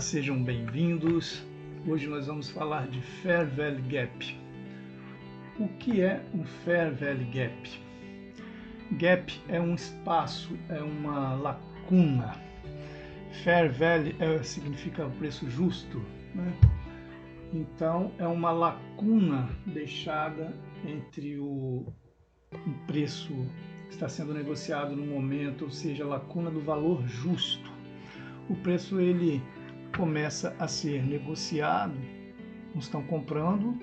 sejam bem-vindos. Hoje nós vamos falar de Fair Valley Gap. O que é um Fair Valley Gap? Gap é um espaço, é uma lacuna. Fair Valley significa preço justo, né? Então é uma lacuna deixada entre um preço que está sendo negociado no momento, ou seja, a lacuna do valor justo. O preço ele começa a ser negociado, uns estão comprando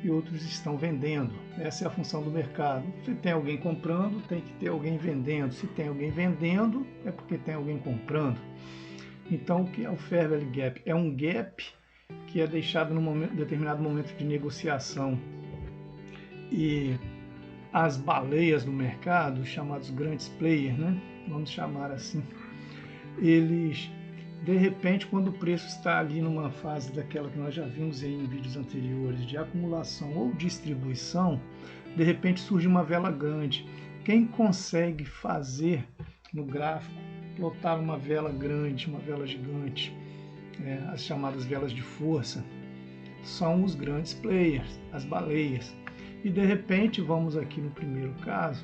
e outros estão vendendo. Essa é a função do mercado. Se tem alguém comprando, tem que ter alguém vendendo. Se tem alguém vendendo, é porque tem alguém comprando. Então, o que é o Fair Valley Gap? É um gap que é deixado num determinado momento de negociação. E as baleias do mercado, chamados grandes players, né? Vamos chamar assim, eles, de repente, quando o preço está ali numa fase daquela que nós já vimos em vídeos anteriores, de acumulação ou distribuição, de repente surge uma vela grande. Quem consegue fazer no gráfico, plotar uma vela grande, uma vela gigante, as chamadas velas de força, são os grandes players, as baleias. E de repente, vamos aqui no primeiro caso,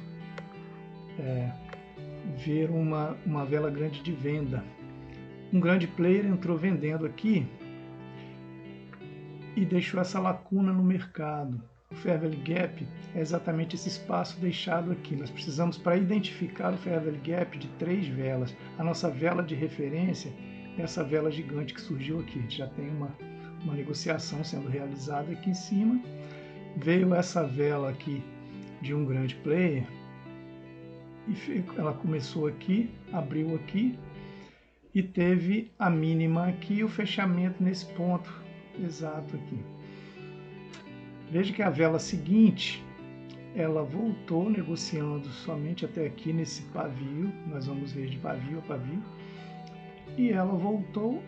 ver uma vela grande de venda. Um grande player entrou vendendo aqui e deixou essa lacuna no mercado. O Fair Valley Gap é exatamente esse espaço deixado aqui. Nós precisamos, para identificar o Fair Valley Gap, de 3 velas. A nossa vela de referência é essa vela gigante que surgiu aqui. A gente já tem uma negociação sendo realizada aqui em cima. Veio essa vela aqui de um grande player e ela começou aqui, abriu aqui e teve a mínima aqui e o fechamento nesse ponto exato aqui. Veja que a vela seguinte, ela voltou negociando somente até aqui nesse pavio, nós vamos ver de pavio a pavio, e ela voltou,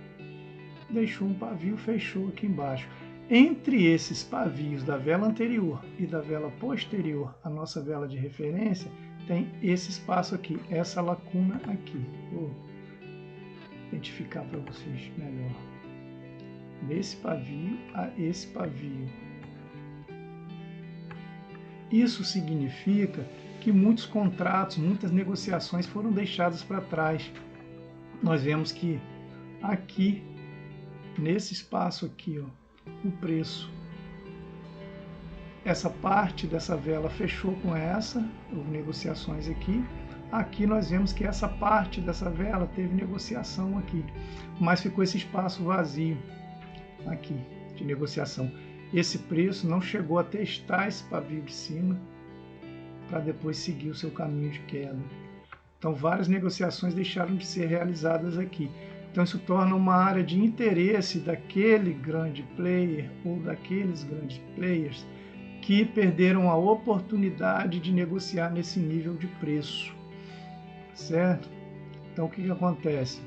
deixou um pavio, fechou aqui embaixo. Entre esses pavios da vela anterior e da vela posterior à nossa vela de referência, tem esse espaço aqui, essa lacuna aqui. Vou identificar para vocês melhor. Desse pavio a esse pavio. Isso significa que muitos contratos, muitas negociações foram deixadas para trás. Nós vemos que aqui, nesse espaço aqui, ó, o preço, essa parte dessa vela fechou com essa, houve negociações aqui. Aqui nós vemos que essa parte dessa vela teve negociação aqui, mas ficou esse espaço vazio aqui de negociação. Esse preço não chegou a testar esse pavio de cima para depois seguir o seu caminho de queda. Então várias negociações deixaram de ser realizadas aqui. Então isso torna uma área de interesse daquele grande player ou daqueles grandes players que perderam a oportunidade de negociar nesse nível de preço, certo? Então o que acontece?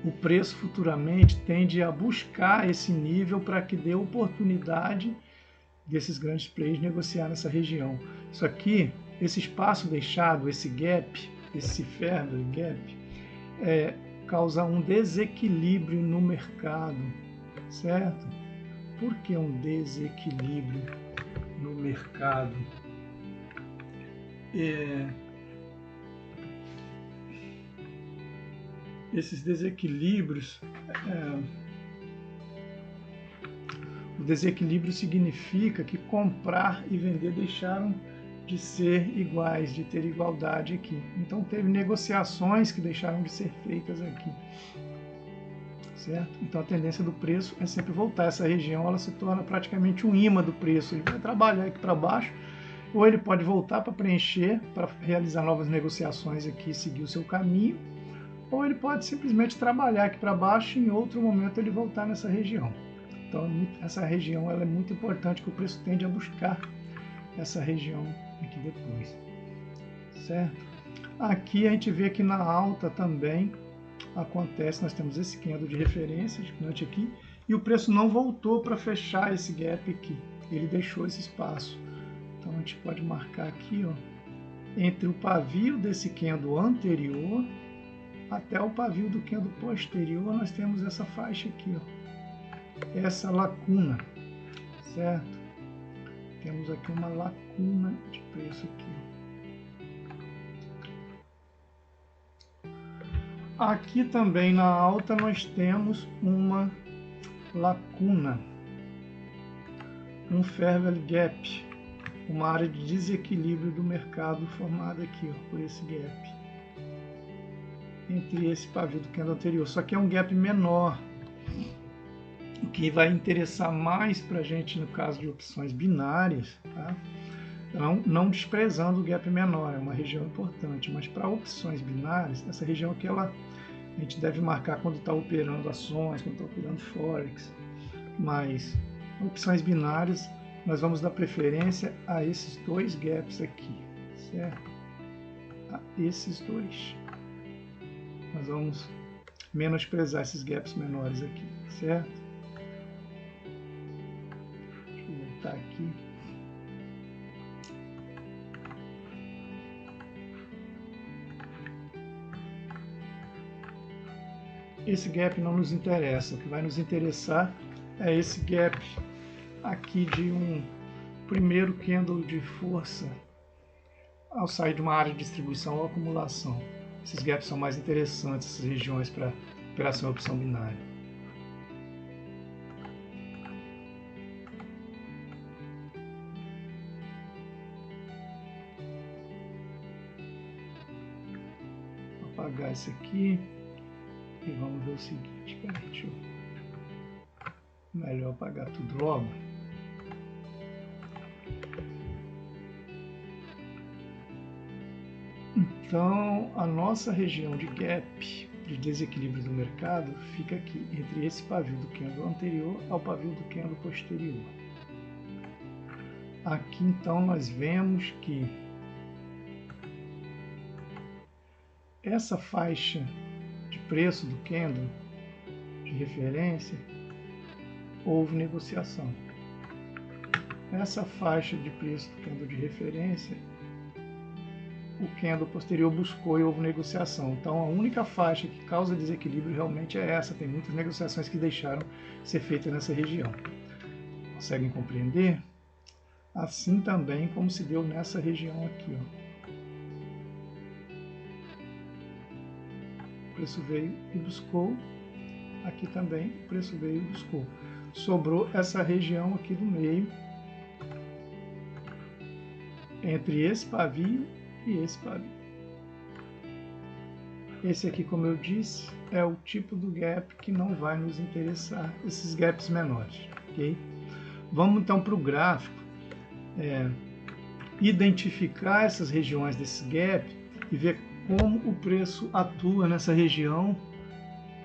O preço futuramente tende a buscar esse nível para que dê oportunidade desses grandes players negociar nessa região. Isso aqui, esse espaço deixado, esse gap, esse Fair Valley Gap, causa um desequilíbrio no mercado, certo? Por que um desequilíbrio no mercado? Esses desequilíbrios, o desequilíbrio significa que comprar e vender deixaram de ser iguais, de ter igualdade aqui. Então teve negociações que deixaram de ser feitas aqui, certo? Então a tendência do preço é sempre voltar. Essa região ela se torna praticamente um imã do preço. Ele vai trabalhar aqui para baixo, ou ele pode voltar para preencher, para realizar novas negociações aqui e seguir o seu caminho, ou ele pode simplesmente trabalhar aqui para baixo e em outro momento ele voltar nessa região. Então essa região ela é muito importante, que o preço tende a buscar essa região aqui depois, certo? Aqui a gente vê que na alta também acontece, nós temos esse candle de referência gigante aqui, e o preço não voltou para fechar esse gap aqui, ele deixou esse espaço. Então a gente pode marcar aqui, ó, entre o pavio desse candle anterior até o pavio do candle posterior, nós temos essa faixa aqui, ó, essa lacuna, certo? Temos aqui uma lacuna de preço aqui. Aqui também na alta nós temos uma lacuna, um fair value gap, uma área de desequilíbrio do mercado formada aqui, ó, por esse gap, entre esse pavio do candle anterior. Só que é um gap menor, o que vai interessar mais para a gente no caso de opções binárias, tá? Não desprezando o gap menor, é uma região importante, mas para opções binárias, essa região aqui a gente deve marcar quando está operando ações, quando está operando Forex, mas opções binárias nós vamos dar preferência a esses dois gaps aqui, certo? A esses dois. Nós vamos menosprezar esses gaps menores aqui, certo? Deixa eu voltar aqui. Esse gap não nos interessa, o que vai nos interessar é esse gap aqui de um primeiro candle de força ao sair de uma área de distribuição ou acumulação. Esses gaps são mais interessantes, essas regiões para operação e opção binária. Vou apagar isso aqui e vamos ver o seguinte. Peraí, deixa eu... Melhor apagar tudo logo. Então, a nossa região de gap, de desequilíbrio do mercado, fica aqui, entre esse pavio do candle anterior ao pavio do candle posterior. Aqui, então, nós vemos que essa faixa de preço do candle de referência, houve negociação. Essa faixa de preço do candle de referência, o candle posterior buscou e houve negociação. Então a única faixa que causa desequilíbrio realmente é essa. Tem muitas negociações que deixaram ser feitas nessa região. Conseguem compreender? Assim também como se deu nessa região aqui, ó. O preço veio e buscou. Aqui também o preço veio e buscou. Sobrou essa região aqui do meio, entre esse pavio e esse pavio. Esse aqui, como eu disse, é o tipo do gap que não vai nos interessar, esses gaps menores, ok? Vamos então para o gráfico, identificar essas regiões desse gap e ver como o preço atua nessa região.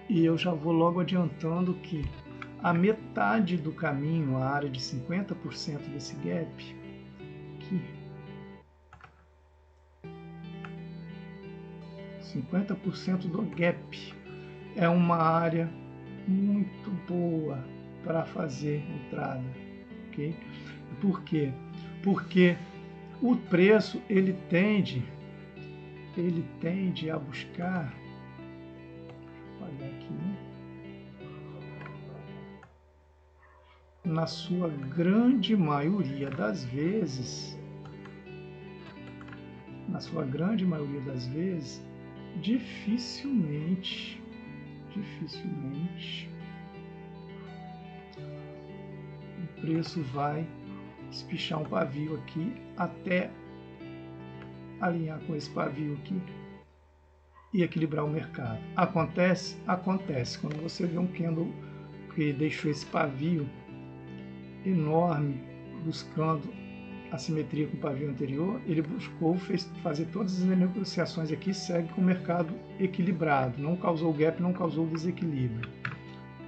E eu já vou logo adiantando que a metade do caminho, a área de 50% desse gap, aqui, 50% do gap é uma área muito boa para fazer entrada, ok? Por quê? Porque o preço ele tende a buscar, vou apagar aqui, na sua grande maioria das vezes, dificilmente o preço vai espichar um pavio aqui até alinhar com esse pavio aqui e equilibrar o mercado. Acontece? Acontece. Quando você vê um candle que deixou esse pavio enorme buscando a simetria com o pavio anterior, ele buscou fazer todas as negociações aqui, segue com o mercado equilibrado, não causou gap, não causou desequilíbrio.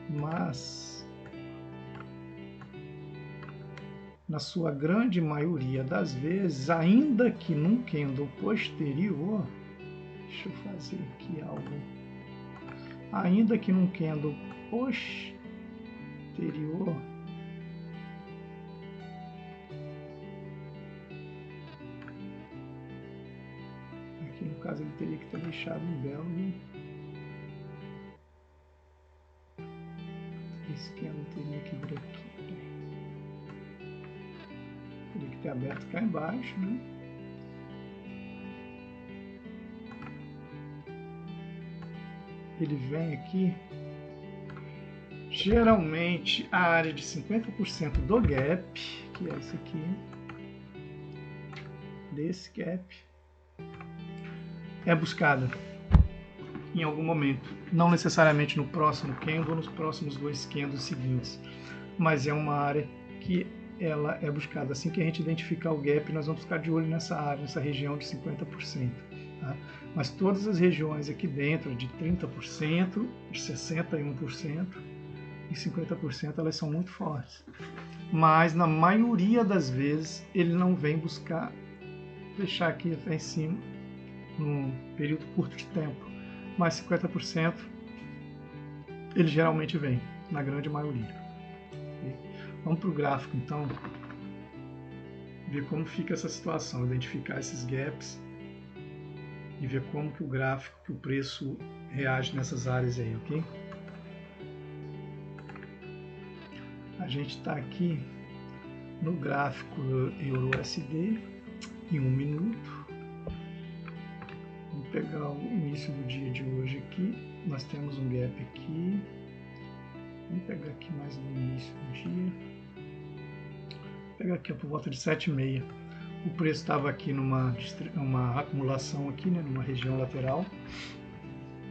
Mas, na sua grande maioria das vezes, ainda que num candle posterior, deixa eu fazer aqui algo, ainda que num candle posterior, no caso ele teria que ter deixado um belo Esse candle teria que vir aqui. Teria que ter aberto cá embaixo, né? Ele vem aqui. Geralmente a área de 50% do gap, que é isso aqui, desse gap, é buscada em algum momento, não necessariamente no próximo candle ou nos próximos 2 candles seguintes, mas é uma área que ela é buscada. Assim que a gente identificar o gap, nós vamos ficar de olho nessa área, nessa região de 50%. Tá? Mas todas as regiões aqui dentro de 30%, de 61% e 50%, elas são muito fortes. Mas na maioria das vezes ele não vem buscar fechar aqui até em cima num período curto de tempo. Mas 50% ele geralmente vem, na grande maioria. Vamos para o gráfico então, ver como fica essa situação, identificar esses gaps e ver como que o gráfico, que o preço reage nessas áreas aí, ok? A gente está aqui no gráfico Euro-USD em 1 minuto. Vamos pegar o início do dia de hoje aqui. Nós temos um gap aqui. Vamos pegar aqui mais no início do dia. Vou pegar aqui por volta de 7h30. O preço estava aqui numa acumulação aqui, né, numa região lateral.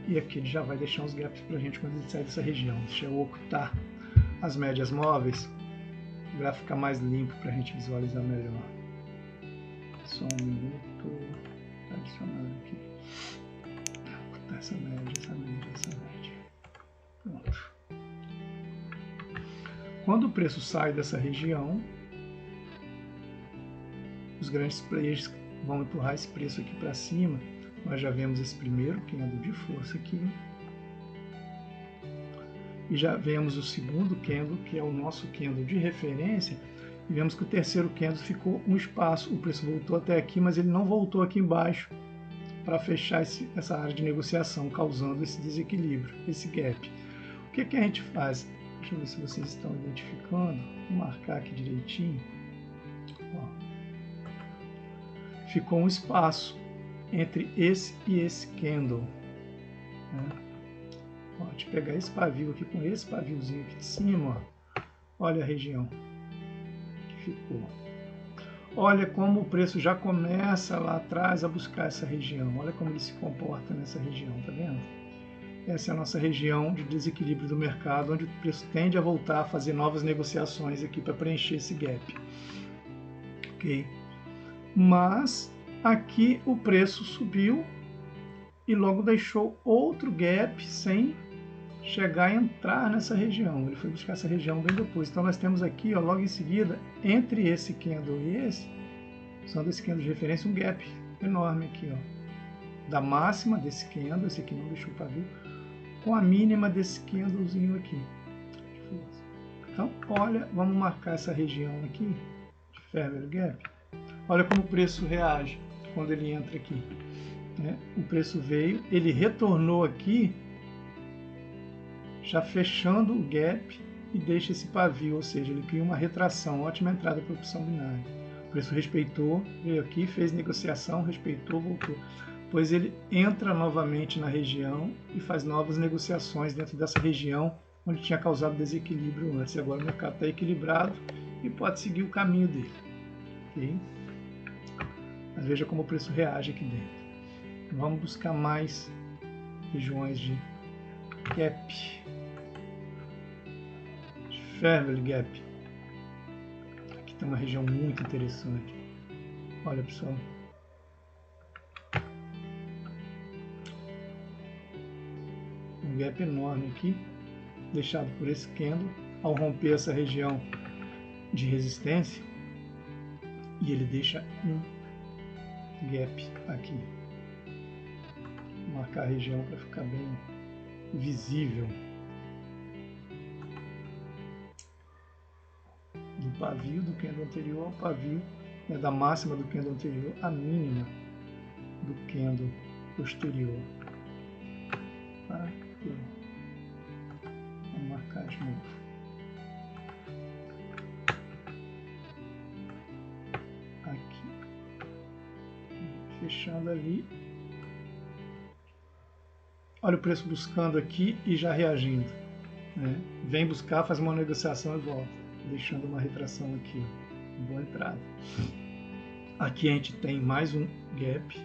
E aqui ele já vai deixar uns gaps para a gente quando ele sair dessa região. Deixa eu ocultar as médias móveis. O gráfico fica mais limpo para a gente visualizar melhor. Só 1 minuto. Está adicionando aqui. Vou ocultar essa média. Pronto. Quando o preço sai dessa região, os grandes players vão empurrar esse preço aqui para cima. Nós já vemos esse primeiro candle de força aqui. E já vemos o segundo candle, que é o nosso candle de referência. E vemos que o terceiro candle ficou um espaço. O preço voltou até aqui, mas ele não voltou aqui embaixo para fechar essa área de negociação, causando esse desequilíbrio, esse gap. O que a gente faz? Deixa eu ver se vocês estão identificando. Vou marcar aqui direitinho. Ó. Ficou um espaço entre esse e esse candle. Né? Ó, deixa eu pegar esse pavio aqui com esse paviozinho aqui de cima. Ó. Olha a região que ficou. Olha como o preço já começa lá atrás a buscar essa região. Olha como ele se comporta nessa região, tá vendo? Essa é a nossa região de desequilíbrio do mercado, onde o preço tende a voltar a fazer novas negociações aqui para preencher esse gap. Ok? Mas aqui o preço subiu e logo deixou outro gap sem chegar a entrar nessa região. Ele foi buscar essa região bem depois. Então nós temos aqui, ó, logo em seguida, entre esse candle e esse, usando esse candle de referência, um gap enorme aqui, ó, da máxima desse candle, esse aqui não deixou o pavio, com a mínima desse candlezinho aqui. Então, olha, vamos marcar essa região aqui de Fair Value Gap. Olha como o preço reage quando ele entra aqui. Né? O preço veio, ele retornou aqui, já fechando o gap e deixa esse pavio, ou seja, ele cria uma retração, ótima entrada para a opção binária. O preço respeitou, veio aqui, fez negociação, respeitou, voltou. Depois ele entra novamente na região e faz novas negociações dentro dessa região onde tinha causado desequilíbrio antes. E agora o mercado está equilibrado e pode seguir o caminho dele. Okay? Mas veja como o preço reage aqui dentro. Vamos buscar mais regiões de gap. Fair Value Gap. Aqui tem uma região muito interessante. Olha, pessoal. Um gap enorme aqui, deixado por esse candle, ao romper essa região de resistência, e ele deixa um gap aqui. Vou marcar a região para ficar bem visível. Do pavio do candle anterior ao pavio, né, da máxima do candle anterior à mínima do candle posterior. Tá? Vamos marcar de novo. fechando ali. Olha o preço buscando aqui e já reagindo, né? Vem buscar, faz uma negociação e volta, deixando uma retração aqui, ó. Boa entrada. Aqui a gente tem mais um gap,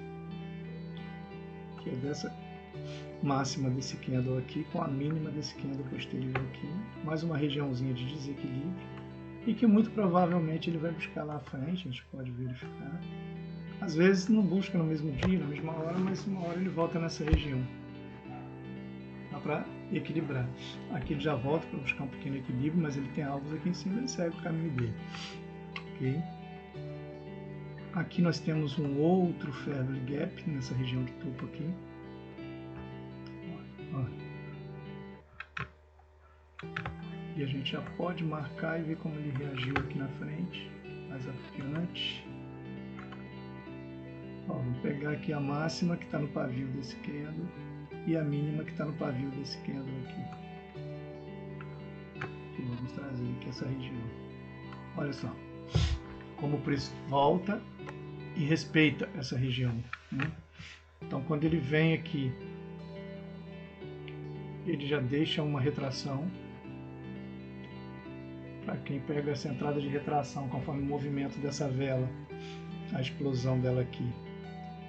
que é dessa máxima desse candle aqui com a mínima desse candle posterior aqui, mais uma regiãozinha de desequilíbrio e que muito provavelmente ele vai buscar lá à frente, a gente pode verificar. Às vezes não busca no mesmo dia, na mesma hora, mas uma hora ele volta nessa região. Dá para equilibrar. Aqui ele já volta para buscar um pequeno equilíbrio, mas ele tem alvos aqui em cima, ele segue o caminho dele. Ok? Aqui nós temos um outro Fair Value Gap nessa região de topo aqui. E a gente já pode marcar e ver como ele reagiu aqui na frente, mais adiante. Ó, vamos pegar aqui a máxima que está no pavio desse candle e a mínima que está no pavio desse candle aqui. E vamos trazer aqui essa região. Olha só, como o preço volta e respeita essa região, né? Então quando ele vem aqui, ele já deixa uma retração. Para quem pega essa entrada de retração conforme o movimento dessa vela, a explosão dela aqui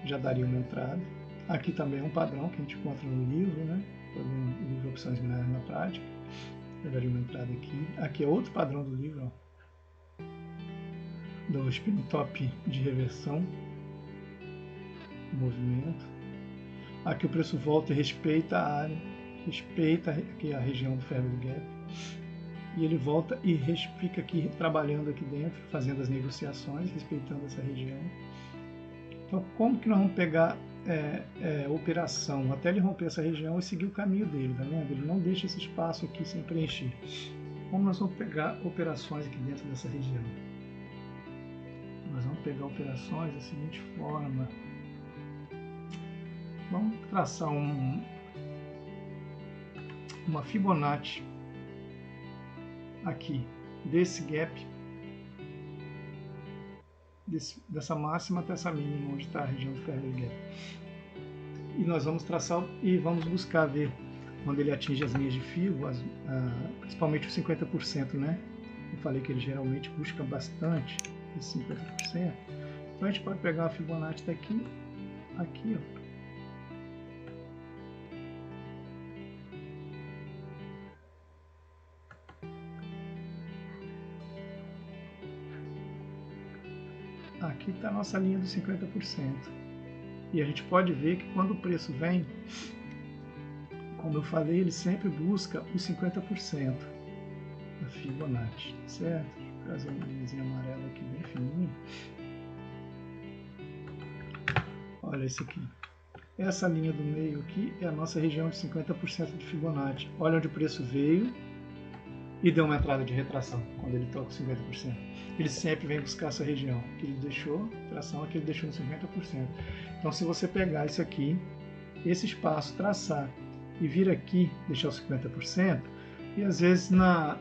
já daria uma entrada. Aqui também é um padrão que a gente encontra no livro, né? No livro Opções Binárias na Prática, já daria uma entrada aqui. Aqui é outro padrão do livro, ó, do spin top de reversão, movimento. Aqui o preço volta e respeita a área, respeita aqui a região do Fair Value Gap. E ele volta e fica aqui trabalhando aqui dentro, fazendo as negociações, respeitando essa região. Então, como que nós vamos pegar operação até ele romper essa região e seguir o caminho dele, tá vendo? Ele não deixa esse espaço aqui sem preencher. Como nós vamos pegar operações aqui dentro dessa região? Nós vamos pegar operações da seguinte forma. Vamos traçar uma Fibonacci aqui desse gap, dessa máxima até essa mínima, onde está a região do Fair Value Gap. E nós vamos traçar e vamos buscar ver quando ele atinge as linhas de fio, principalmente os 50%, né? Eu falei que ele geralmente busca bastante esses 50%. Então a gente pode pegar a Fibonacci daqui, aqui, ó. Aqui está a nossa linha dos 50%. E a gente pode ver que quando o preço vem, como eu falei, ele sempre busca os 50% da Fibonacci, certo? Vou trazer uma linhazinha amarela aqui bem fininha. Olha esse aqui. Essa linha do meio aqui é a nossa região de 50% de Fibonacci. Olha onde o preço veio e deu uma entrada de retração, quando ele toca 50%. Ele sempre vem buscar essa região que ele deixou, tração aqui ele deixou no 50%. Então se você pegar isso aqui, esse espaço, traçar e vir aqui, deixar os 50%, e às vezes na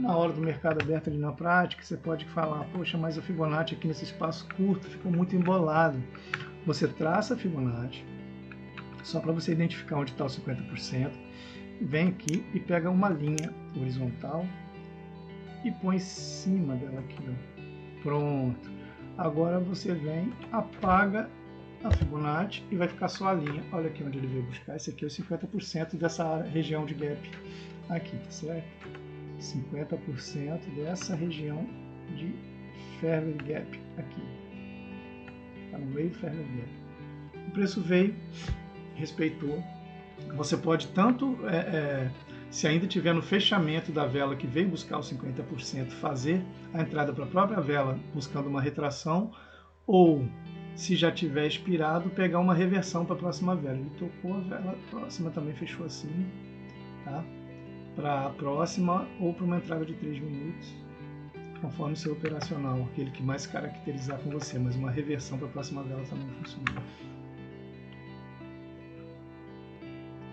hora do mercado aberto ali na prática, você pode falar, poxa, mas o Fibonacci aqui nesse espaço curto ficou muito embolado. Você traça a Fibonacci, só para você identificar onde está o 50%, vem aqui e pega uma linha horizontal e põe em cima dela aqui, ó. Pronto. Agora você vem, apaga a Fibonacci e vai ficar só a linha. Olha aqui onde ele veio buscar. Esse aqui é o 50% dessa região de gap aqui, tá certo? 50% dessa região de Fair Value Gap aqui. Está no meio do Fair Value Gap. O preço veio, respeitou. Você pode tanto, se ainda tiver no fechamento da vela que veio buscar os 50%, fazer a entrada para a própria vela buscando uma retração, ou se já tiver expirado, pegar uma reversão para a próxima vela. Ele tocou a vela próxima, também fechou assim, tá? Para a próxima ou para uma entrada de 3 minutos, conforme o seu operacional, aquele que mais caracterizar com você, mas uma reversão para a próxima vela também funciona.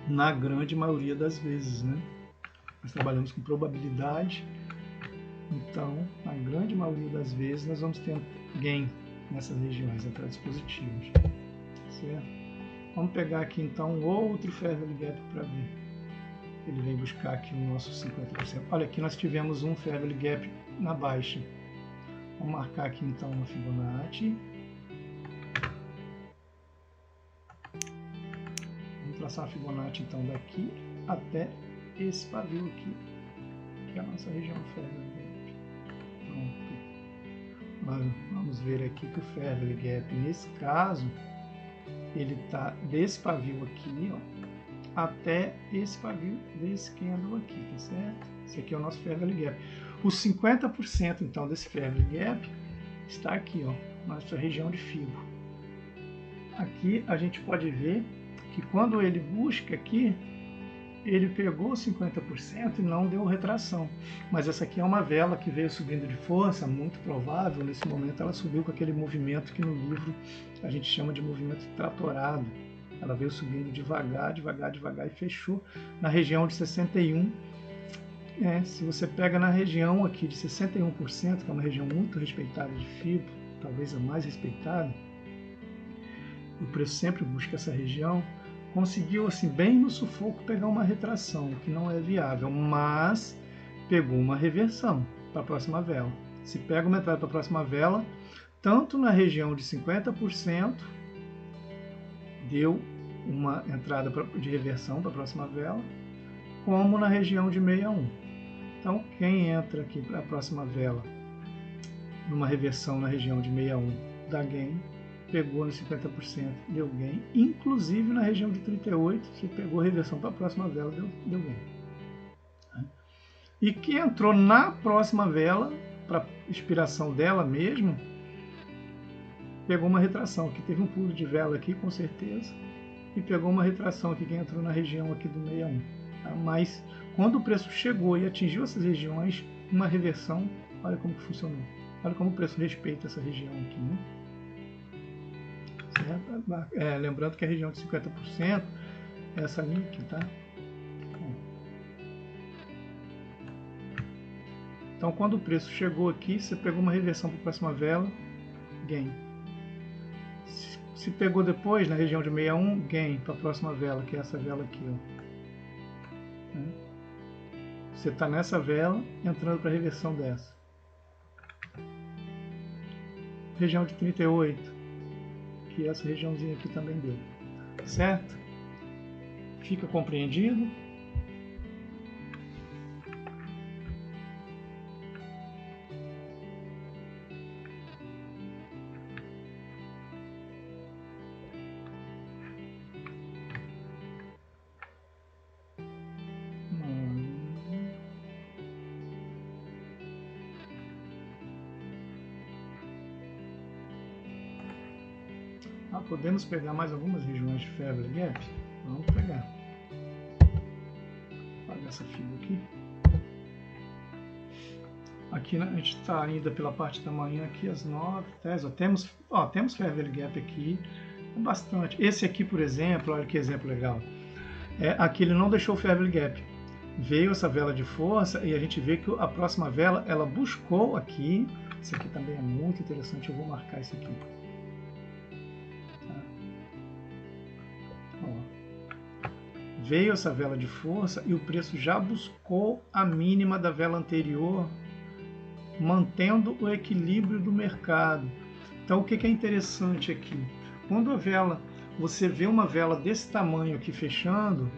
Na grande maioria das vezes, né? Nós trabalhamos com probabilidade, então, na grande maioria das vezes, nós vamos ter gain nessas regiões, entradas positivas, certo? Vamos pegar aqui então outro Fair Valley Gap para ver. Ele vem buscar aqui o nosso 50%. Olha, aqui nós tivemos um Fair Valley Gap na baixa. Vamos marcar aqui então uma Fibonacci. Vamos traçar uma Fibonacci então daqui até esse pavio aqui, que é a nossa região Fair Valley Gap. Pronto. Vamos ver aqui que o Fair Valley Gap, nesse caso, ele está desse pavio aqui, ó, até esse pavio desse candle aqui, tá certo? Esse aqui é o nosso Fair Valley Gap. Os 50% então desse Fair Valley Gap está aqui, ó, nossa região de Fibo. Aqui a gente pode ver que quando ele busca aqui, ele pegou 50% e não deu retração. Mas essa aqui é uma vela que veio subindo de força, muito provável, nesse momento ela subiu com aquele movimento que no livro a gente chama de movimento tratorado. Ela veio subindo devagar, devagar, devagar e fechou na região de 61%. Se você pega na região aqui de 61%, que é uma região muito respeitada de Fibo, talvez a mais respeitada, o preço sempre busca essa região, conseguiu assim bem no sufoco pegar uma retração, que não é viável, mas pegou uma reversão para a próxima vela. Se pega uma entrada para a próxima vela, tanto na região de 50%, deu uma entrada de reversão para a próxima vela, como na região de 61. Então, quem entra aqui para a próxima vela, numa reversão na região de 61, dá gain, pegou no 50%, deu gain, inclusive na região de 38, se pegou reversão para a próxima vela, deu gain. E quem entrou na próxima vela, para expiração dela mesmo, pegou uma retração, aqui teve um pulo de vela aqui, com certeza, e pegou uma retração aqui, quem entrou na região aqui do 61. Tá? Mas quando o preço chegou e atingiu essas regiões, uma reversão, olha como que funcionou. Olha como o preço respeita essa região aqui, né? Lembrando que a região de 50% é essa linha aqui, tá? Então, quando o preço chegou aqui, você pegou uma reversão para a próxima vela, gain. Se pegou depois, na região de 61, gain para a próxima vela, que é essa vela aqui, ó. Você está nessa vela, entrando para a reversão dessa. Região de 38. Que essa regiãozinha aqui também deu, certo? Fica compreendido? Podemos pegar mais algumas regiões de Fair Valley Gap? Vamos pegar. Vou apagar essa figura aqui. Aqui, né, a gente está ainda pela parte da manhã aqui às 9h10. Temos Fair Valley Gap aqui, bastante. Esse aqui, por exemplo, olha que exemplo legal. Aqui ele não deixou o Fair Valley Gap. Veio essa vela de força e a gente vê que a próxima vela, ela buscou aqui. Isso aqui também é muito interessante, eu vou marcar isso aqui. Veio essa vela de força e o preço já buscou a mínima da vela anterior, mantendo o equilíbrio do mercado. Então, o que é interessante aqui? Quando você vê uma vela desse tamanho aqui fechando,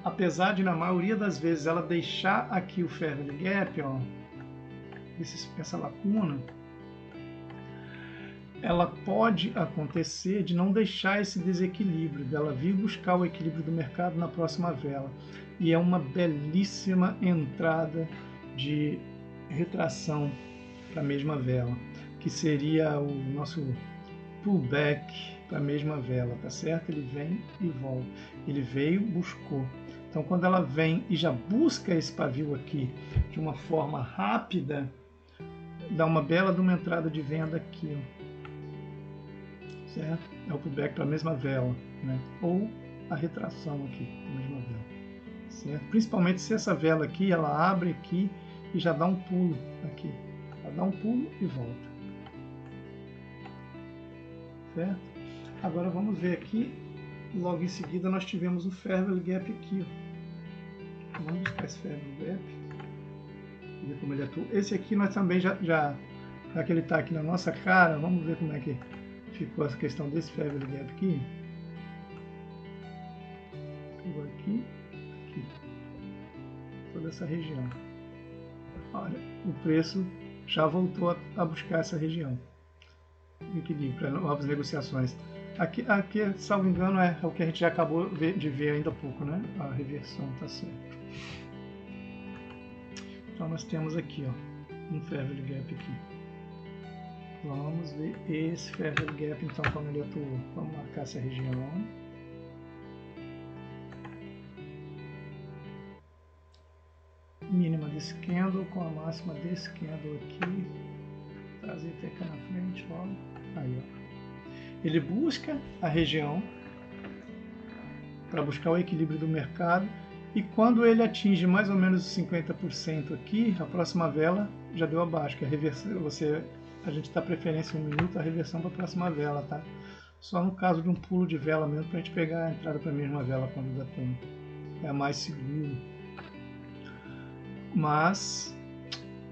apesar de na maioria das vezes ela deixar aqui o Fair Valley Gap, ó, essa lacuna, ela pode acontecer de não deixar esse desequilíbrio, dela vir buscar o equilíbrio do mercado na próxima vela. E é uma belíssima entrada de retração para a mesma vela, que seria o nosso pullback para a mesma vela, tá certo? Ele vem e volta. Ele veio, buscou. Então, quando ela vem e já busca esse pavio aqui de uma forma rápida, dá uma bela de uma entrada de venda aqui, ó. Certo? É o pullback para a mesma vela, né? Ou a retração aqui da mesma vela, certo? Principalmente se essa vela aqui, ela abre aqui e já dá um pulo aqui, ela dá um pulo e volta, certo? Agora vamos ver aqui, logo em seguida nós tivemos o Fairvale Gap aqui. Ó. Vamos buscar esse Fairvale Gap, ver como ele atua. Esse aqui nós também já que ele está aqui na nossa cara, vamos ver como é que ficou essa questão desse Fairvale Gap aqui. Pegou aqui, aqui, toda essa região. Olha, o preço já voltou a buscar essa região. Equilíbrio para novas negociações. Aqui, salvo engano, é o que a gente já acabou de ver ainda há pouco, né? A reversão está certo. Então nós temos aqui, ó, um Fairvale Gap aqui. Vamos ver esse Fairvale Gap, então, como ele atuou. Vamos marcar essa região. Mínima desse candle com a máxima desse candle aqui. Trazer até cá na frente, logo. Aí, ó. Ele busca a região para buscar o equilíbrio do mercado. E quando ele atinge mais ou menos 50% aqui, a próxima vela já deu abaixo, que a reversão, a gente dá preferência em 1 minuto a reversão para a próxima vela, tá? Só no caso de um pulo de vela mesmo, para a gente pegar a entrada para a mesma vela quando dá tempo. É mais seguro. Mas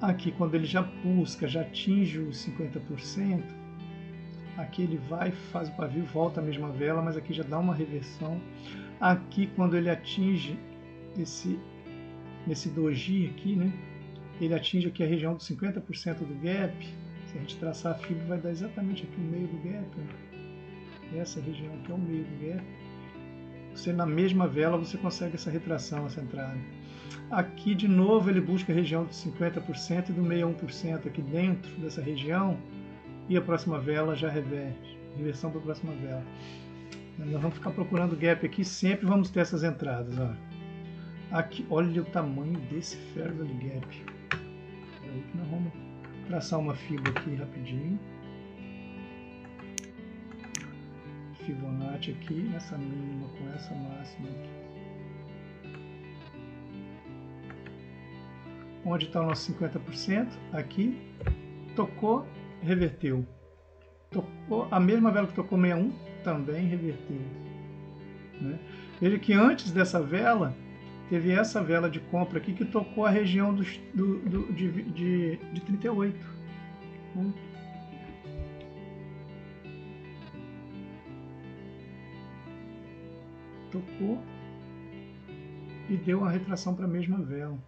aqui quando ele já busca, já atinge os 50%, aqui ele vai, faz o pavio, volta a mesma vela, mas aqui já dá uma reversão. Aqui quando ele atinge nesse doji aqui, né? Ele atinge aqui a região dos 50% do gap. Se a gente traçar a fibra, vai dar exatamente aqui o meio do gap. Né? Essa região aqui é o meio do gap. Você na mesma vela você consegue essa retração, essa entrada. Aqui de novo ele busca a região dos 50% e do 61% aqui dentro dessa região. E a próxima vela já reverte. Reversão para a próxima vela. Nós vamos ficar procurando gap aqui, sempre vamos ter essas entradas. Ó. Aqui, olha o tamanho desse Fairvale Gap. Aí que nós vamos traçar uma fibra aqui rapidinho. Fibonacci aqui, essa mínima com essa máxima aqui. Onde está o nosso 50%? Aqui. Tocou, reverteu. Tocou a mesma vela que tocou 61, também reverteu. Né? Veja que antes dessa vela, teve essa vela de compra aqui que tocou a região de 38. Né? Tocou e deu uma retração para a mesma vela.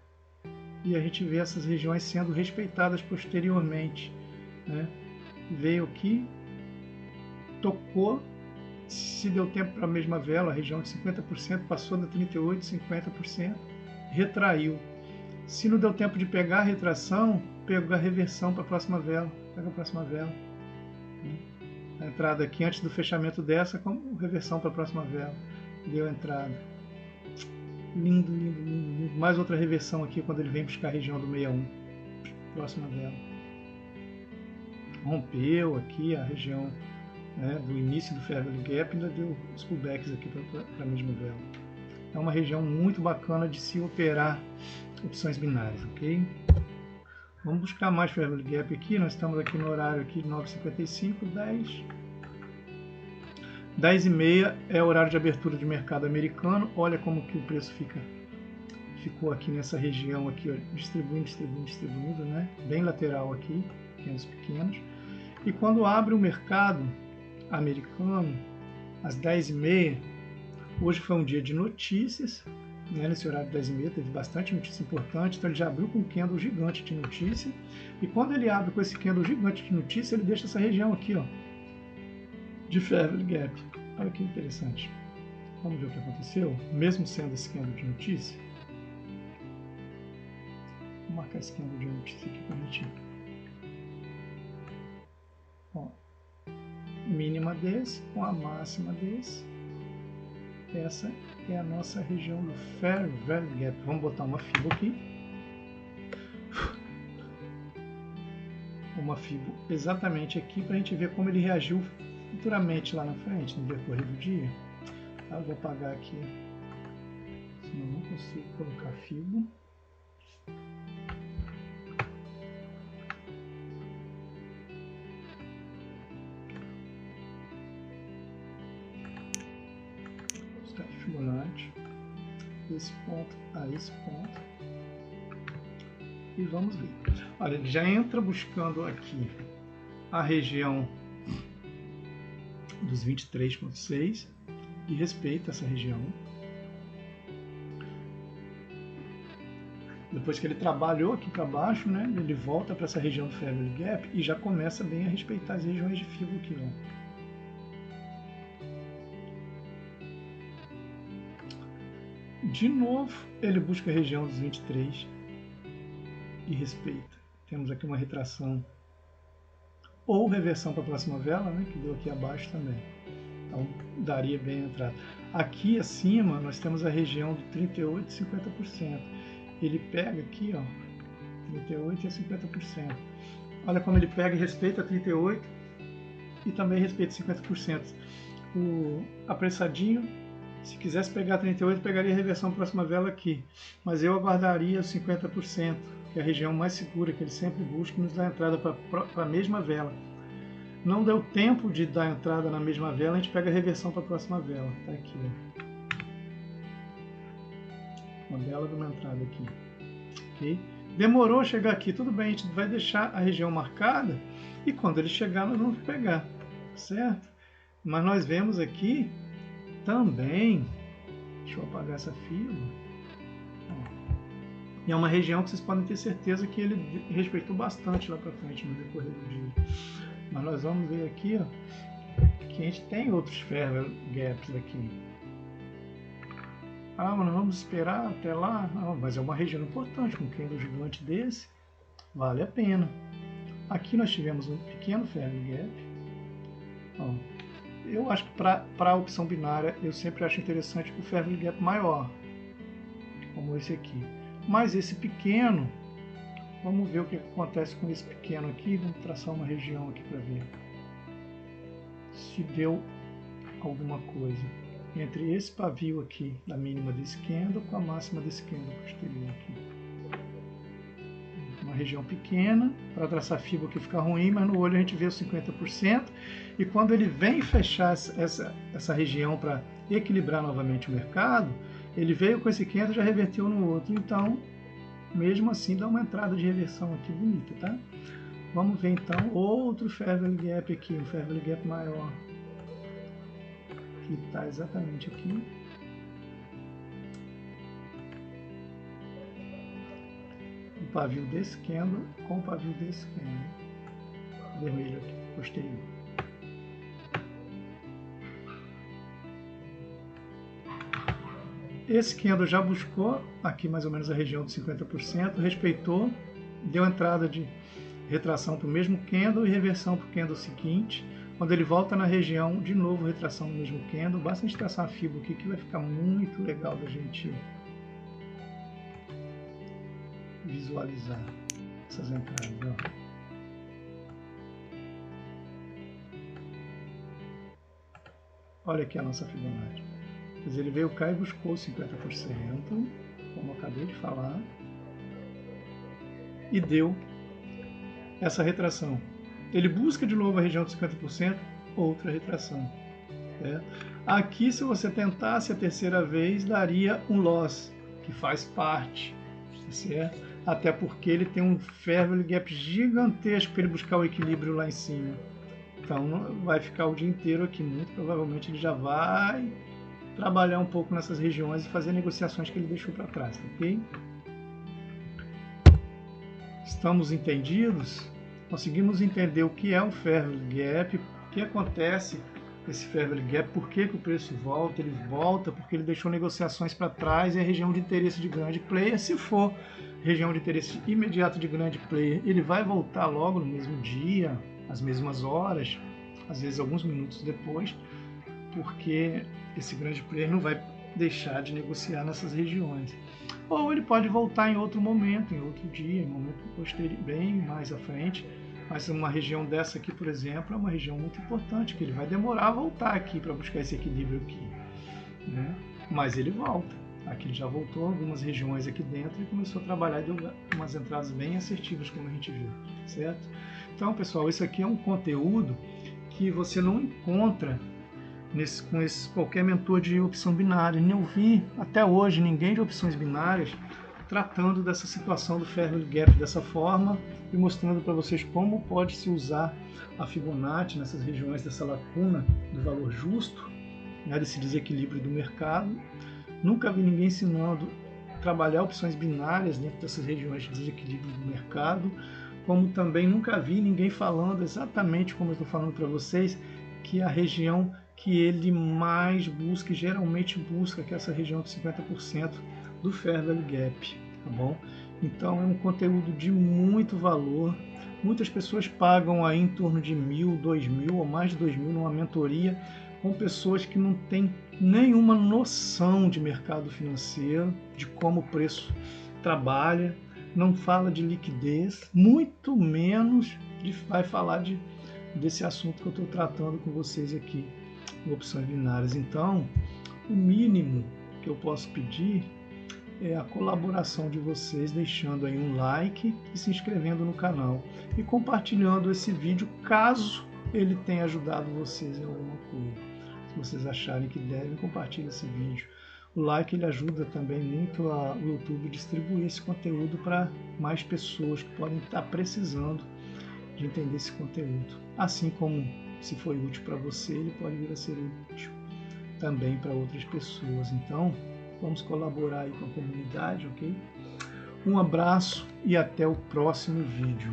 E a gente vê essas regiões sendo respeitadas posteriormente. Né? Veio aqui, tocou, se deu tempo para a mesma vela, a região de 50%, passou da 38%, 50%, retraiu. Se não deu tempo de pegar a retração, pegou a reversão para a próxima vela. Pega a próxima vela. Né? A entrada aqui antes do fechamento dessa, com reversão para a próxima vela. Deu a entrada. Lindo, lindo, lindo, lindo. Mais outra reversão aqui quando ele vem buscar a região do 61. Próxima vela. Rompeu aqui a região, né, do início do Fairvale Gap, ainda deu os pullbacks aqui para a mesma vela. É uma região muito bacana de se operar opções binárias, ok? Vamos buscar mais Fairvale Gap aqui. Nós estamos aqui no horário aqui de 9h55, 10h30 é o horário de abertura de mercado americano. Olha como que o preço ficou aqui nessa região aqui, ó, distribuindo, né? Bem lateral aqui, pequenos. E quando abre o mercado americano, às 10h30, hoje foi um dia de notícias, né? Nesse horário de 10h30 teve bastante notícia importante, então ele já abriu com um candle gigante de notícia. E quando ele abre com esse candle gigante de notícia, ele deixa essa região aqui, ó, de Fairvale Gap. Olha que interessante. Vamos ver o que aconteceu, mesmo sendo esse candle de notícia. Vou marcar esse candle de notícia aqui para a gente. Ó, mínima desse com a máxima desse. Essa é a nossa região do Fairvale Gap. Vamos botar uma fibra aqui. Uma fibra exatamente aqui para a gente ver como ele reagiu futuramente lá na frente, no decorrer do dia. Tá? Eu vou apagar aqui, senão não consigo colocar fibra. buscar de Fibonacci esse ponto a esse ponto e vamos ver. Olha, ele já entra buscando aqui a região dos 23,6 e respeita essa região. Depois que ele trabalhou aqui para baixo, né, ele volta para essa região do Fair Value Gap e já começa bem a respeitar as regiões de FIBO aqui, ó. De novo, ele busca a região dos 23 e respeita. Temos aqui uma retração ou reversão para a próxima vela, né, que deu aqui abaixo também. Então, daria bem a entrada. Aqui acima, nós temos a região do 38 e 50%. Ele pega aqui, ó, 38 e 50%. Olha como ele pega e respeita 38 e também respeita 50%. O apressadinho, se quisesse pegar 38, pegaria a reversão próxima vela aqui. Mas eu aguardaria os 50%, que é a região mais segura que ele sempre busca e nos dá entrada para a mesma vela. Não deu tempo de dar entrada na mesma vela, a gente pega a reversão para a próxima vela. Tá aqui, ó. Uma bela de uma entrada aqui. Okay? Demorou a chegar aqui, tudo bem, a gente vai deixar a região marcada e quando ele chegar nós vamos pegar, certo? Mas nós vemos aqui também, deixa eu apagar essa fila, e é uma região que vocês podem ter certeza que ele respeitou bastante lá para frente no decorrer do dia. Mas nós vamos ver aqui, ó, que a gente tem outros Fair Value Gaps aqui. Ah, mas nós vamos esperar até lá? Ah, mas é uma região importante, com um candle gigante desse, vale a pena. Aqui nós tivemos um pequeno Fair Value Gap. Ó, eu acho que para a opção binária, eu sempre acho interessante o Fair Value Gap maior, como esse aqui. Mas esse pequeno, vamos ver o que acontece com esse pequeno aqui. Vamos traçar uma região aqui para ver se deu alguma coisa entre esse pavio aqui, da mínima desse candle, com a máxima desse candle posterior aqui. Uma região pequena, para traçar FIBO aqui fica ruim, mas no olho a gente vê os 50%, e quando ele vem fechar essa região para equilibrar novamente o mercado, ele veio com esse candle e já reverteu no outro, então, mesmo assim, dá uma entrada de reversão aqui bonita, tá? Vamos ver então outro Fair Value Gap aqui, um Fair Value Gap maior, que está exatamente aqui. O pavio desse candle com o pavio desse candle, vermelho aqui, posterior. Esse candle já buscou aqui mais ou menos a região de 50%, respeitou, deu entrada de retração para o mesmo candle e reversão para o candle seguinte. Quando ele volta na região, de novo retração no mesmo candle, basta a gente traçar a FIBO aqui que vai ficar muito legal da gente visualizar essas entradas. Ó. Olha aqui a nossa Fibonacci. Quer dizer, ele veio cá e buscou 50%, como eu acabei de falar, e deu essa retração. Ele busca de novo a região de 50%, outra retração. Certo? Aqui, se você tentasse a terceira vez, daria um loss, que faz parte, certo? Até porque ele tem um Fair Value Gap gigantesco para ele buscar o equilíbrio lá em cima. Então, vai ficar o dia inteiro aqui. Muito provavelmente ele já vai trabalhar um pouco nessas regiões e fazer negociações que ele deixou para trás, ok? Estamos entendidos? Conseguimos entender o que é um Fair Value Gap, o que acontece com esse Fair Value Gap, por que o preço volta, ele volta porque ele deixou negociações para trás e é região de interesse de grande player. Se for região de interesse imediato de grande player, ele vai voltar logo no mesmo dia, às mesmas horas, às vezes alguns minutos depois, porque esse grande player não vai deixar de negociar nessas regiões. Ou ele pode voltar em outro momento, em outro dia, em um momento posterior, bem mais à frente. Mas uma região dessa aqui, por exemplo, é uma região muito importante, que ele vai demorar a voltar aqui para buscar esse equilíbrio aqui, né? Mas ele volta. Aqui ele já voltou algumas regiões aqui dentro e começou a trabalhar e deu umas entradas bem assertivas, como a gente viu, certo? Então, pessoal, isso aqui é um conteúdo que você não encontra qualquer mentor de opção binária. Nem ouvi até hoje ninguém de opções binárias tratando dessa situação do Fair Value Gap dessa forma e mostrando para vocês como pode se usar a Fibonacci nessas regiões dessa lacuna do valor justo, né, desse desequilíbrio do mercado. Nunca vi ninguém ensinando a trabalhar opções binárias dentro dessas regiões de desequilíbrio do mercado, como também nunca vi ninguém falando exatamente como eu estou falando para vocês, que a região que ele mais busca, e geralmente busca, que é essa região de 50% do Fair Value Gap, tá bom? Então é um conteúdo de muito valor. Muitas pessoas pagam aí em torno de 1.000, 2.000 ou mais de 2.000 numa mentoria com pessoas que não têm nenhuma noção de mercado financeiro, de como o preço trabalha, não fala de liquidez, muito menos vai falar desse assunto que eu estou tratando com vocês aqui, opções binárias. Então, o mínimo que eu posso pedir é a colaboração de vocês, deixando aí um like e se inscrevendo no canal e compartilhando esse vídeo caso ele tenha ajudado vocês em alguma coisa. Se vocês acharem que devem, compartilhe esse vídeo. O like ele ajuda também muito o YouTube a distribuir esse conteúdo para mais pessoas que podem estar precisando de entender esse conteúdo. Assim como, se foi útil para você, ele pode vir a ser útil também para outras pessoas. Então, vamos colaborar aí com a comunidade, ok? Um abraço e até o próximo vídeo.